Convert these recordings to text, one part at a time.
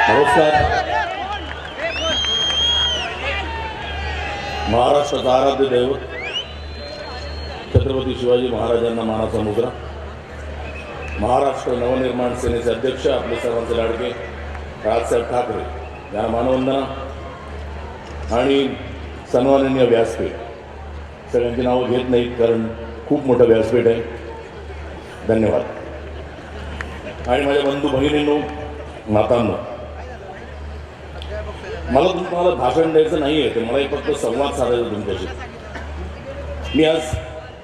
नमस्कार. महाराष्ट्राचा आराध्य दैवत छत्रपती शिवाजी महाराजांना मानाचा मुजरा, महाराष्ट्र नवनिर्माण सेनेचे अध्यक्ष आपले सर्वांचे लाडके राजसाहेब ठाकरे यांना मानवंदना आणि सन्माननीय व्यासपीठ. सगळ्यांची नावं घेत नाहीत कारण खूप मोठं व्यासपीठ आहे. धन्यवाद. आणि माझ्या बंधू भगिनींनो, मातांनो, मला तुम्हाला भाषण द्यायचं नाही आहे, तर मला एक फक्त संवाद साधायचा तुमच्याशी. मी आज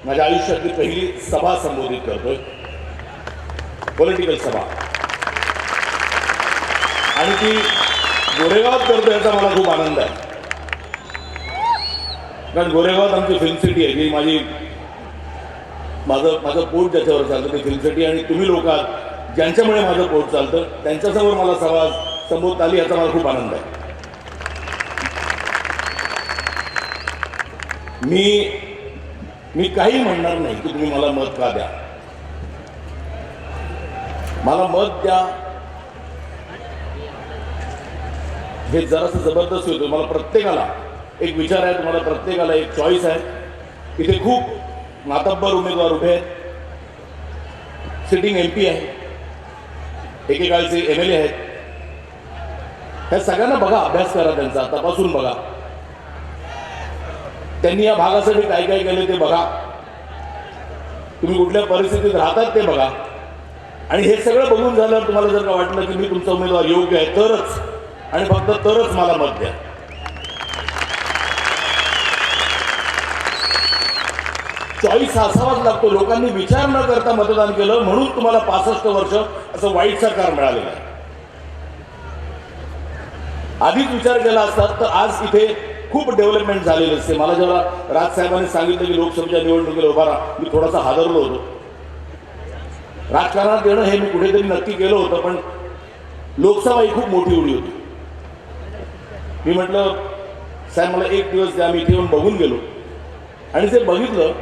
माझ्या आयुष्यातली पहिली सभा संबोधित करतोय, पॉलिटिकल सभा, आणि ती गोरेगावात करतोय याचा मला खूप आनंद आहे. कारण गोरेगावात आमची फिल्म सिटी आहे, जी माझं पोट ज्याच्यावर चालतं ते फिल्म सिटी, आणि तुम्ही लोक आहात ज्यांच्यामुळे माझं पोट चालतं, त्यांच्यासमोर मला सभा संबोधता आली याचा मला खूप आनंद आहे. मी काही म्हणणार नाही की तुम्ही मला मत का द्या. मला मत द्या हे जरासं जबरदस्त होतं. मला प्रत्येकाला एक विचार आहे, तुम्हाला प्रत्येकाला एक चॉईस आहे. इथे खूप मातब्बर उमेदवार उभे आहेत, सिटिंग MP आहे, एकेकाळचे MLA आहेत. ह्या सगळ्यांना बघा, अभ्यास करा, त्यांचा तपासून बघा, त्यांनी या भागासाठी काय काय केले ते बघा, तुम्ही कुठल्या परिस्थितीत राहतात ते बघा. आणि हे सगळं बघून झाल्यावर तुम्हाला जर का वाटलं की मी तुमचा उमेदवार योग्य आहे, तरच आणि फक्त तरच मला मत द्या. चॉईस असावाच लागतो. लोकांनी विचार न करता मतदान केलं म्हणून तुम्हाला 65 वर्ष असं वाईट सरकार मिळालेलं आहे. आधीच विचार केला असता तर आज इथे खूप डेव्हलपमेंट झालेली असते. मला जेव्हा राजसाहेबांनी सांगितलं की लोकसभेच्या निवडणुकीला उभा राहा, मी थोडासा हादरलो होतो. राजकारणात येणं हे मी कुठेतरी नक्की केलं होतं, पण लोकसभा ही खूप मोठी उडी होती. मी म्हटलं साहेब मला एक दिवस द्या, मी इथे येऊन बघून गेलो आणि जे बघितलं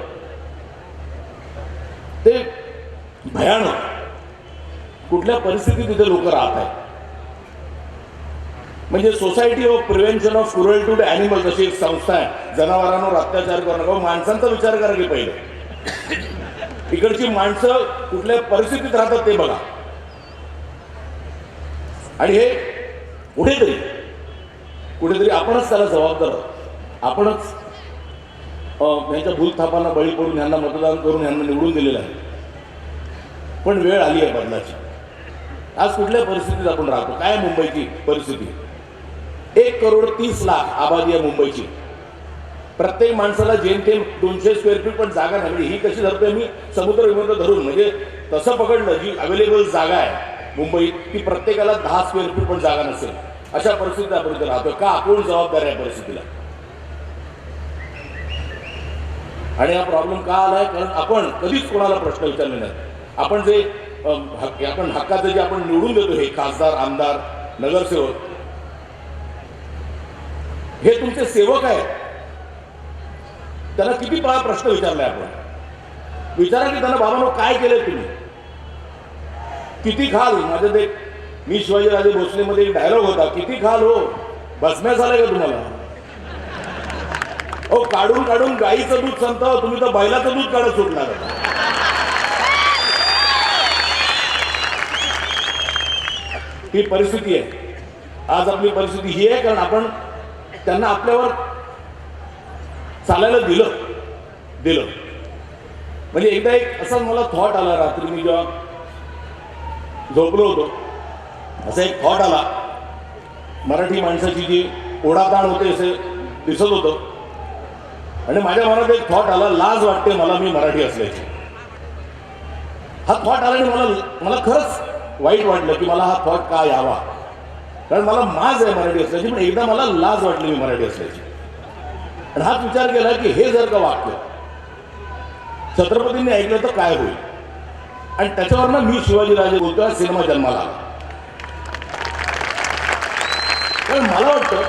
ते भयानक. कुठल्या परिस्थितीत तिथे लोक राहत आहेत. म्हणजे society of prevention of cruelty to animals अशी एक संस्था आहे. जनावरांवर अत्याचार करणं. माणसांचा विचार करा की पहिले इकडची माणसं कुठल्या परिस्थितीत राहतात ते बघा. आणि हे कुठेतरी आपणच त्याला जबाबदार आहोत. आपणच यांच्या भूलथापांना बळी पडून यांना मतदान करून यांना निवडून दिलेलं आहे. पण वेळ आली आहे बदलाची. आज कुठल्या परिस्थितीत आपण राहतो? काय मुंबईची परिस्थिती? 1,30,00,000 आबादी आहे मुंबईची. प्रत्येक माणसाला जेमतेम 200 स्क्वेअर फीट पण जागा नाही. ही कशी धरतोय मी? समुद्र विमुद्र धरून, म्हणजे तसं पकडलं जी अवेलेबल जागा आहे मुंबईत ती प्रत्येकाला 10 स्क्वेअर फीट पण जागा नसेल. अशा परिस्थितीत आपण इथे राहतोय. का? आपण जबाबदार आहे परिस्थितीला. आणि हा प्रॉब्लेम का आलाय? कारण आपण कधीच कोणाला प्रश्न विचारले नाही. आपण जे आपण हक्काचं जे आपण निवडून देतो, हे खासदार, आमदार, नगरसेवक, हे तुमचे सेवक आहेत. त्यांना किती प्रश्न विचारले आपण? विचारा की त्यांना, बाबांनो काय केलंय तुम्ही? किती खाल? माझं ते मी शिवाजीराजे भोसलेमध्ये एक डायलॉग होता, किती खाल हो, बसण्यास झालंय का तुम्हाला? हो, काढून काढून गाईचं दूध संपतं, तुम्ही तर बैलाचं दूध काढत सुटणार. ही परिस्थिती आहे. आज आपली परिस्थिती ही आहे कारण आपण त्यांना आपल्यावर चालायला दिलं. म्हणजे एकदा एक असा मला थॉट आला, रात्री मी जेव्हा झोपलो होतो, असा एक थॉट आला. मराठी माणसाची जी ओढाताण होते असे दिसत होतं, आणि माझ्या मनात एक थॉट आला, लाज वाटते मला मी मराठी असल्याची. हा थॉट आला आणि मला खरंच वाईट वाटलं की मला हा थॉट का यावा, कारण मला माज आहे मराठी असल्याची, पण एकदा मला लाज वाटली मी मराठी असल्याची. आणि हाच विचार केला की हे जर का वाक्य छत्रपतींनी ऐकलं तर काय होईल. आणि त्याच्यावरनं मी शिवाजीराजे बोलतोय हा सिनेमा जन्माला आला. कारण मला वाटतं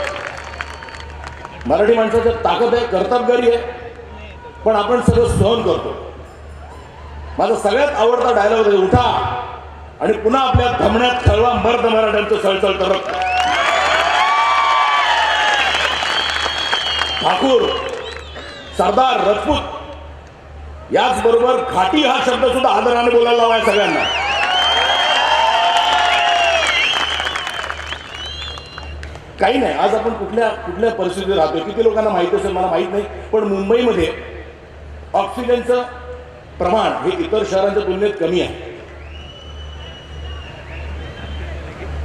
मराठी माणसाचं ताकद आहे, कर्तबगारी आहे, पण आपण सगळं सहन करतो. माझा सगळ्यात आवडता डायलॉग आहे, उठा आणि पुन्हा आपल्या धमण्यात खळवा मर्द मराठ्यांचं सळसळ करत. ठाकूर, सरदार, राजपूत, याचबरोबर घाटी हा शब्द सुद्धा आदराने बोलायला हवा सगळ्यांना. काही नाही, आज आपण कुठल्या कुठल्या परिस्थितीत राहतोय किती लोकांना माहिती असेल मला माहित नाही, पण मुंबईमध्ये ऑक्सिजनचं प्रमाण हे इतर शहरांच्या तुलनेत कमी आहे.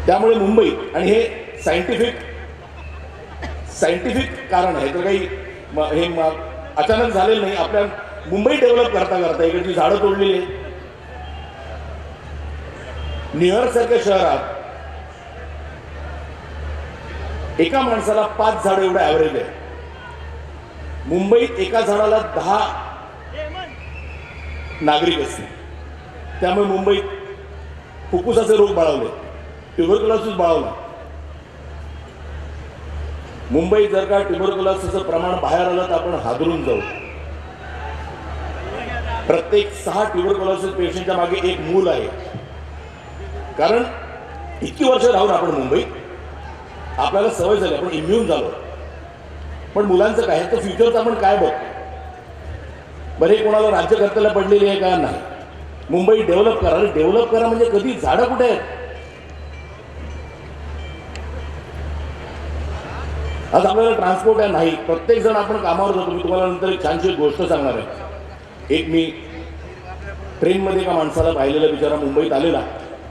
त्यामुळे मुंबई, आणि हे सायंटिफिक कारण आहे, तर काही हे अचानक झालेलं नाही. आपल्या मुंबई डेव्हलप करता करता इकडची झाडं तोडलेली आहेत. न्यूयॉर्क सारख्या शहरात एका माणसाला 5 झाडं एवढं ॲव्हरेज आहे. मुंबईत एका झाडाला 10 नागरिक असतील. त्यामुळे मुंबईत फुफ्फुसाचे रोग बळावले, ट्युबरक्युलोसिस बळावला. मुंबईत जर का ट्युबरक्युलोसिसचं प्रमाण बाहेर आलं तर आपण हादरून जाऊ. प्रत्येक 6 ट्युबरक्युलोसिस पेशंटच्या मागे एक मूल आहे. कारण इतकी वर्ष राहून आपण मुंबईत, आपल्याला सवय झाली, आपण इम्युन झालो. पण मुलांचं काय, तर फ्युचरचं आपण काय बघतो. बरे कोणाला राज्यकर्त्याला पडलेली आहे का? नाही. मुंबई डेव्हलप करा. डेव्हलप करा म्हणजे कधी? झाडं कुठे आहेत? आज आपल्याला ट्रान्सपोर्ट आहे नाही. प्रत्येक जण आपण कामावर जातो. मी तुम्हाला नंतर एक छानशी गोष्ट सांगणार आहे. एक मी ट्रेनमध्ये एका माणसाला पाहिलेला, बिचारा मुंबईत आलेला.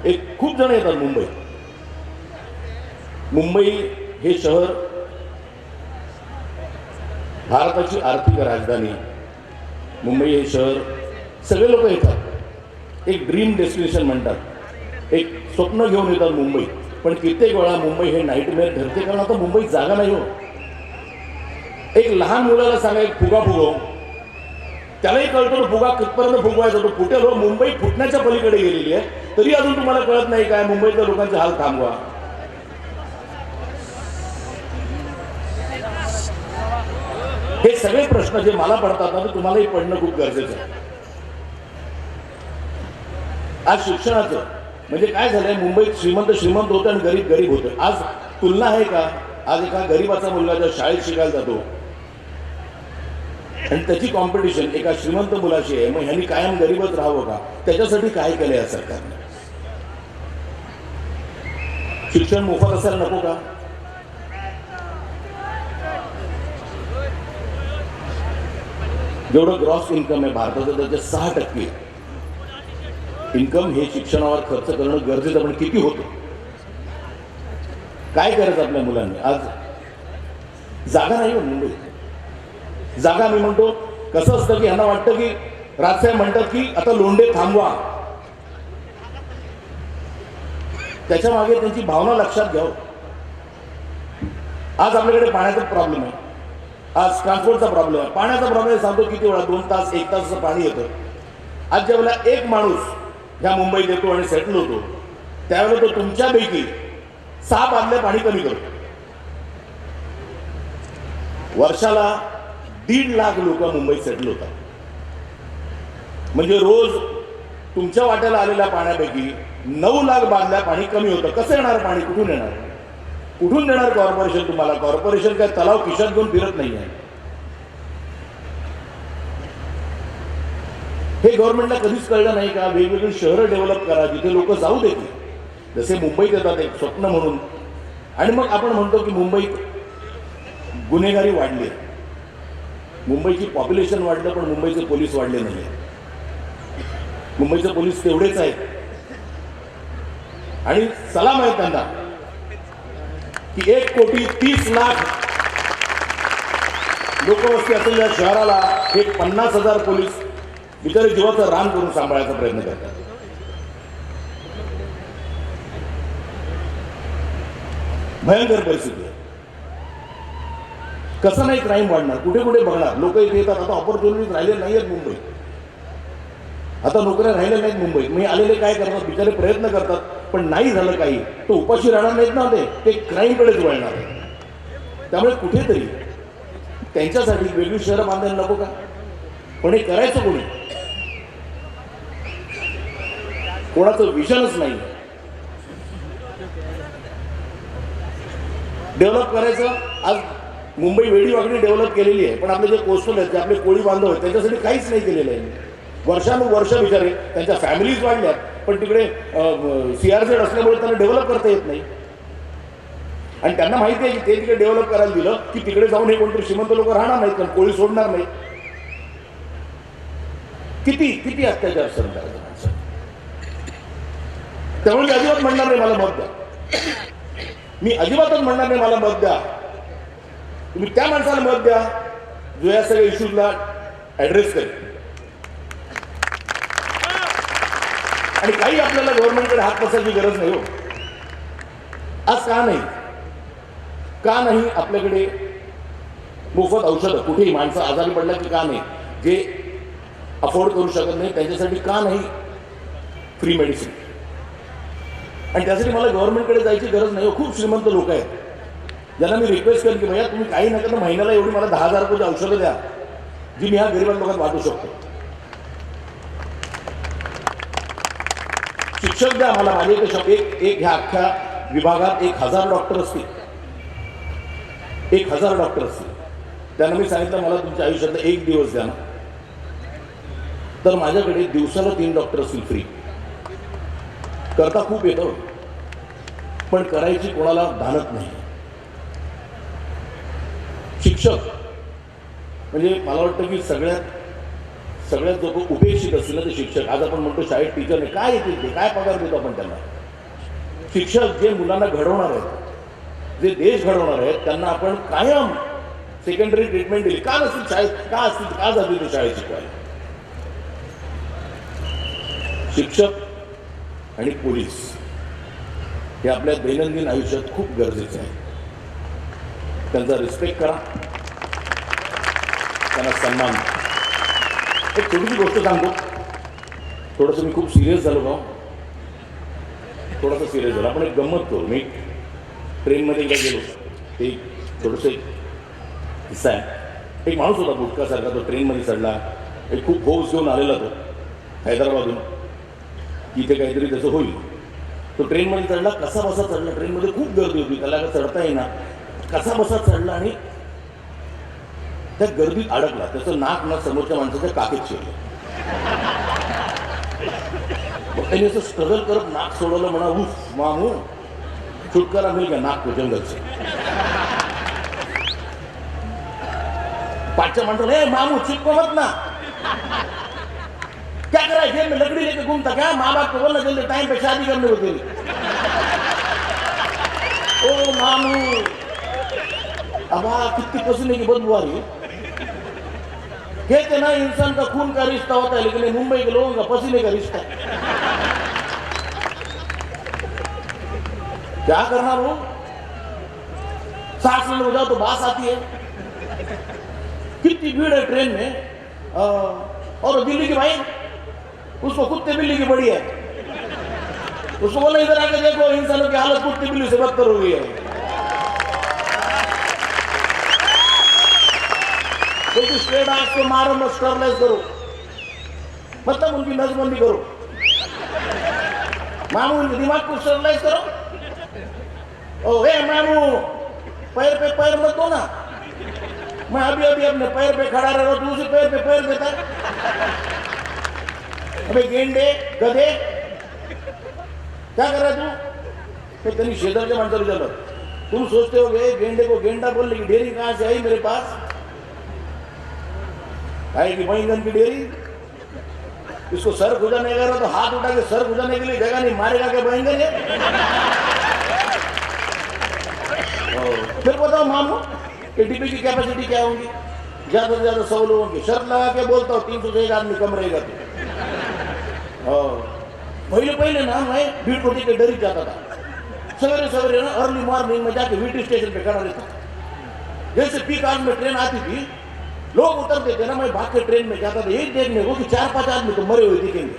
एक खूप जण येतात मुंबईत. मुंबई हे शहर भारताची आर्थिक राजधानी. मुंबई हे शहर सगळे लोक येतात, एक ड्रीम डेस्टिनेशन म्हणतात, एक स्वप्न घेऊन येतात मुंबई. पण कित्येक वेळा मुंबई हे नाईटमेअर ठरते, कारण आता मुंबईत जागा नाही हो. एक लहान मुलाला सांगा एक फुगा फुगव, त्यालाही कळतो तो फुगा कितपर्यंत फुगवायचा, तो फुटेल हो. मुंबई फुटण्याच्या पलीकडे गेलेली आहे, तरी अजून तुम्हाला कळत नाही काय मुंबईतल्या लोकांचे हाल थांबवा. हे सगळे प्रश्न जे मला पडतात ना, ते तुम्हालाही पडणं खूप गरजेचं आहे. आज शिक्षणाचं म्हणजे काय झालंय, मुंबईत श्रीमंत होते आणि गरीब गरीब होते. आज तुलना आहे का? आज एका गरीबाचा मुलगा ज्या शाळेत शिकायला जातो आणि त्याची कॉम्पिटिशन एका श्रीमंत मुलाशी आहे, मग ह्यांनी कायम गरीबच राहावं का? त्याच्यासाठी काय केलंय या सरकारने? शिक्षण मोफत असायला नको का? जेवढं ग्रॉस इन्कम आहे भारताचं, त्याचे 6% इन्कम हे शिक्षणावर खर्च करणं गरजेचं. पण किती होतं? काय करायचं आपल्या मुलांनी? आज जागा नाही हो मुंबईत. जागा मी म्हणतो कसं असतं की ह्यांना वाटतं की राजसाहेब म्हणतात की आता लोंढे थांबवा, त्याच्या मागे त्यांची भावना लक्षात घ्यावं. आज आपल्याकडे पाण्याचा प्रॉब्लेम आहे, आज ट्रान्सपोर्टचा प्रॉब्लेम आहे. पाण्याचा प्रॉब्लेम सांगतो किती वेळा, 2 तास 1 तासाचं पाणी येतं. आज ज्यावेळेला एक माणूस ह्या मुंबईत येतो आणि सेटल होतो, त्यावेळेला तो तुमच्यापैकी 6 बादल्या पाणी कमी करतो. वर्षाला 1.5 लाख लोक मुंबईत सेटल होतात. म्हणजे रोज तुमच्या वाट्याला आलेल्या पाण्यापैकी 9 लाख बादल्या पाणी कमी होतं. कसं येणार पाणी? कुठून येणार? कुठून देणार कॉर्पोरेशन तुम्हाला? कॉर्पोरेशन काय तलाव खिशात घेऊन फिरत नाही आहे. हे गव्हर्नमेंटला कधीच कळलं नाही का? वेगवेगळी शहरं डेव्हलप करा, जिथे लोक जाऊ देतील. जसे मुंबईत येतात एक स्वप्न म्हणून, आणि मग आपण म्हणतो की मुंबईत गुन्हेगारी वाढली, मुंबईची पॉप्युलेशन वाढलं, पण मुंबईचे पोलीस वाढले नाही. मुंबईचे पोलीस तेवढेच आहेत आणि सलाम आहे त्यांना की 1,30,00,000 लोकवस्ती असलेल्या शहराला हे 50,000 पोलीस बिचारे जीवाचं रान करून सांभाळायचा प्रयत्न करतात. भयंकर परिस्थिती आहे. कसं नाही क्राईम वाढणार? कुठे कुठे बघणार? लोक इथे येतात. आता ऑपॉर्च्युनिटीज राहिले नाही आहेत मुंबईत, आता नोकऱ्या राहिल्या नाहीत मुंबईत. मी आलेले काय करतात? बिचारे प्रयत्न करतात, पण नाही झालं काही तो उपाशी राहणार नाहीत ना, ते क्राईमकडेच वळणार आहे. त्यामुळे कुठेतरी त्यांच्यासाठी वेगळी शहरं बांधायला नको का? पण हे करायचं कोणी? कोणाचं विजनच नाही. डेव्हलप करायचं. आज मुंबई वेडी वाकडी डेव्हलप केलेली आहे, पण आपले जे कोस्टल आहेत, जे आपले कोळी बांधव आहेत, त्यांच्यासाठी काहीच नाही केलेलं आहे. वर्षानुवर्ष बिचारे त्यांच्या फॅमिलीज वाढल्यात, पण तिकडे CRZ असल्यामुळे त्यांना डेव्हलप करता येत नाही. आणि त्यांना माहिती आहे की ते तिकडे डेव्हलप करायला दिलं की तिकडे जाऊन हे कोणतरी श्रीमंत लोक राहणार नाहीत, कारण कोळी सोडणार नाही. किती किती अत्याचार सहन करायचे माणसं. त्यामुळे मी अजिबात म्हणणार नाही मला मत द्या, मी अजिबातच म्हणणार नाही मला मत द्या. तुम्ही त्या माणसाला मत द्या जो या सगळ्या इश्यूजला ऍड्रेस करेल. आणि काही आपल्याला गव्हर्नमेंटकडे हात पसरायची गरज नाही हो. आज का नाही आपल्याकडे मोफत औषधं कुठेही माणसं आजारी पडला की का नाही, जे अफोर्ड करू शकत नाही त्यांच्यासाठी का नाही फ्री मेडिसिन. आणि त्यासाठी मला गव्हर्नमेंटकडे जायची गरज नाही. खूप श्रीमंत लोक आहेत ज्यांना मी रिक्वेस्ट करेन की भैया तुम्ही काही नका तर महिन्याला एवढी मला 10,000 रुपयाची औषधं द्या जी मी ह्या गरीब लोकांना वाटू शकतो. शिक्षक द्या मला. माझे एक ह्या अख्ख्या विभागात 1,000 डॉक्टर असतील, 1,000 डॉक्टर असतील. त्यांना मी सांगितलं मला तुमच्या आयुष्यातला एक दिवस द्या ना, तर माझ्याकडे दिवसाला 3 डॉक्टर असतील फ्री. करता खूप येतं पण करायची कोणाला धानत नाही. शिक्षक म्हणजे मला वाटतं की सगळ्यात जो उपेक्षित असतील ना ते शिक्षक. आज आपण म्हणतो शाळेत टीचर नाही, काय येतील ते, काय पगार देतो आपण त्यांना. शिक्षक जे मुलांना घडवणार आहेत, जे देश घडवणार आहेत, त्यांना आपण कायम सेकंडरी ट्रीटमेंट दिली. का नसतील शाळेत, का जातील ते शाळेत शिकवायला. शिक्षक आणि पोलीस हे आपल्या दैनंदिन आयुष्यात खूप गरजेचं आहे. त्यांचा रिस्पेक्ट करा, त्यांना सन्मान. एक छोटीशी गोष्ट सांगतो. थोडंसं मी खूप सिरियस झालो का, थोडंसं सिरियस झालं. आपण एक गंमत करू. मी ट्रेनमध्ये एकदा गेलो, एक थोडंसं किस्सा आहे. एक माणूस होता बुटकासारखा, तो ट्रेनमध्ये चढला. एक खूप फोर्स घेऊन आलेला तो हैदराबादहून, इथे काहीतरी त्याचं होईल. तो ट्रेनमध्ये चढला, कसा बसा चढला. ट्रेनमध्ये खूप गर्दी होती, त्याला का चढता येईना. कसा बसा चढला आणि त्या गर्दीत अडकला. त्याचं नाक ना समोरच्या माणसाच्या काकेत शिरलं. मग त्यांनी असं स्ट्रगल करत नाक सोडवलं. म्हणा उफ मामू छुटकारा मिल गया नाक को जंगल से. पाचच्या माणसाला ए मामू चिपको मत ना, क्या कर रहा है जेब में लकड़ी लेके घूमता क्या, माँ बाप को बोलना जल्दी टाइम पे शादी करने को तेरी. ओ मामू अब कितनी पसीने की बदबू आ रही है. कहते ना इंसान का खून का रिश्ता होता है, लेकिन ये मुंबई के लोगों का पसीने का रिश्ता है. क्या करना वो, सांस लेने हो जाओ तो बास आती है. कितनी भीड़ है ट्रेन में. और दिल्ली की भाई उसको कुत्ते बिल्ली की बड़ी है. उसको बोला इधर आके देखो इंसानों की हालत कुत्ते बिल्ली से बदतर हो गई है. क्योंकि स्ट्रेट आंख को मारो मत, स्टरलेस करो, मतलब उनकी नजबंदी करो. मामू उनके दिमाग को स्टरलाइज करो. ओ हे मामू पैर पे पैर मत दो ना. मैं अभी अपने पैर पे खड़ा रहा, दूसरे पैर पे पैर देता है. अबे गेंडे गधे क्या कर रहा है तू. तो तेरी शेदर के मानकर चलो. तुम सोचते हो गेंडे को गेंडा बोलने की डेयरी कहां से आई मेरे पास. आएगी बैंगन की डेयरी. इसको सर खुजाने का रहा तो हाथ उठा के सर खुजाने के लिए जगह नहीं, मारेगा क्या बैंगन है. फिर बताओ मामू कि डिब्बे की कैपेसिटी क्या होगी. ज्यादा से ज्यादा 100 लोगों की. शर्त लगा के बोलता हूँ 300 से 1 आदमी कम रहेगा. पहले ना मैं भीड़ को देख के डर ही जाता था. सवेरे ना अर्ली मॉर्निंग में जाके वीटी स्टेशन पे खड़ा रहता. जैसे पीक आवर्स में ट्रेन आती थी, लोग उतरते थे ना, मैं भाग के ट्रेन में जाता था यही देखने को कि 4-5 आदमी तो मरे हुए दिखेंगे.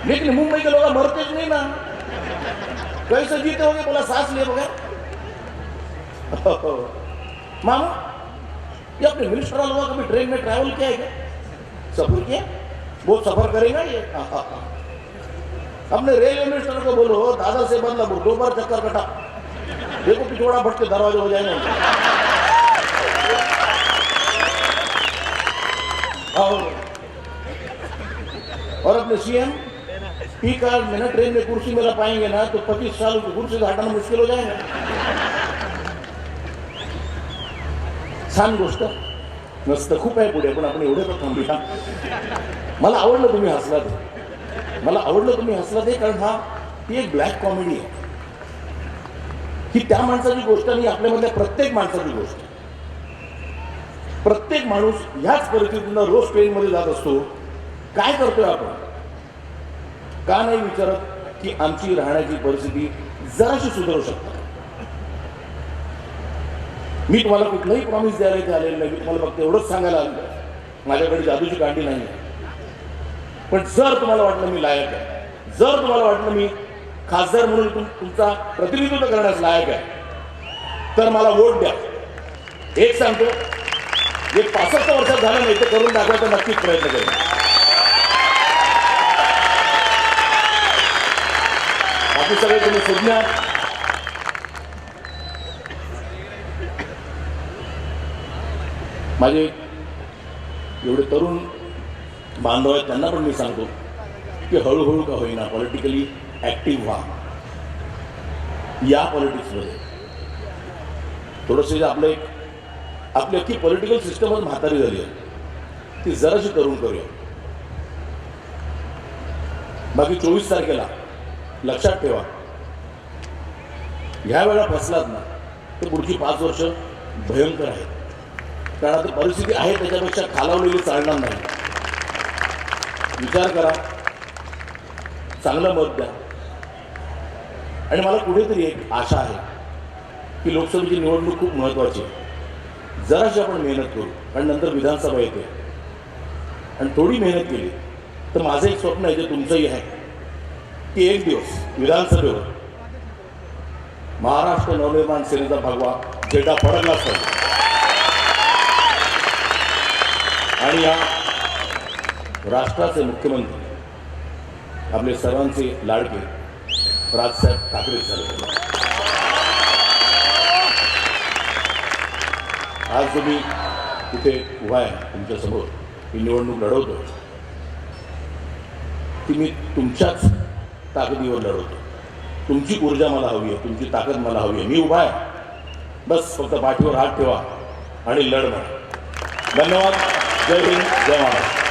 लेकिन मुंबई के लोग मरते नहीं ना. कैसे जीते होंगे बोला, सांस लिए बगैर. मामू ये अपने मिनिस्टर वालों कभी ट्रेन में ट्रैवल किया है क्या, सफर किया. वो सफर करेगा ये. अपने रेलवे मिनिस्टर को बोलो दादा से बदला वो 2 बार चक्कर कटा. देखो पिछोड़ा भटके दरवाजे हो जाएंगे. और अपने सीएम पी कार में ना ट्रेन में कुर्सी मेरा पाएंगे ना तो 25 साल कुर्सी से हटाना मुश्किल हो जाएगा. छान गोष्ट नसतं, खूप आहे पुढे, पण आपण एवढे तर थांबूया. मला आवडलं तुम्ही हसला ते, मला आवडलं तुम्ही हसला ते, कारण ती एक ब्लॅक कॉमेडी आहे. ही त्या माणसाची गोष्ट नाही, आपल्यामधल्या प्रत्येक माणसाची गोष्ट. प्रत्येक माणूस ह्याच परिस्थितीनं रोज ट्रेनमध्ये जात असतो. काय करतोय आपण? का नाही विचारत की आमची राहण्याची परिस्थिती जराशी सुधारू शकतो. मी तुम्हाला कुठलंही प्रॉमिस द्यायला इथे आलेलं नाही. मी तुम्हाला फक्त एवढंच सांगायला आलं, माझ्याकडे जादूची कांडी नाही आहे. पण जर तुम्हाला वाटलं मी लायक आहे, जर तुम्हाला वाटलं मी खासदार म्हणून तुमचा प्रतिनिधित्व करण्यास लायक आहे, तर मला वोट द्या. एक सांगतो, जे 65 वर्षात झालं नाही ते करून दाखवायचा नक्कीच प्रयत्न करेन. बाकी सगळे तुम्ही सुज्ञा. माझे एवढे तरुण बांधव आहेत त्यांना पण मी सांगतो की हळूहळू का होईना पॉलिटिकली ॲक्टिव्ह व्हा. या पॉलिटिक्समध्ये थोडंसं आपलं आपली अख्खी पॉलिटिकल सिस्टमच म्हातारी झाली आहे, ती जराशी तरुण करूया. बाकी 24 तारखेला लक्षात ठेवा, ह्या वेळा फसलात ना तर पुढची 5 वर्ष भयंकर आहेत. कारण आता परिस्थिती आहे त्याच्यापेक्षा खालावलेली चालणार नाही. विचार करा, चांगलं मत द्या. आणि मला कुठेतरी एक आशा आहे की लोकसभेची निवडणूक खूप महत्त्वाची आहे. जराशी आपण मेहनत करू, कारण नंतर विधानसभा येते. आणि थोडी मेहनत केली तर माझं एक स्वप्न आहे, जे तुमचंही आहे, की एक दिवस विधानसभेवर महाराष्ट्र नवनिर्माण सेनेचा भगवा झेंडा फडकलाच पाहिजे. आणि या राष्ट्राचे मुख्यमंत्री आपले सर्वांचे लाडके राजसाहेब ठाकरे झाले. आज तुम्ही तिथे उभा आहे, तुमच्यासमोर ही निवडणूक लढवतो, ती मी तुमच्याच ताकदीवर लढवतो. तुमची ऊर्जा मला हवी आहे, तुमची ताकद मला हवी आहे. मी उभा आहे, बस फक्त पाठीवर हात ठेवा आणि लढ म्हणा. धन्यवाद. जय हिंद, जय महाराष्ट्र.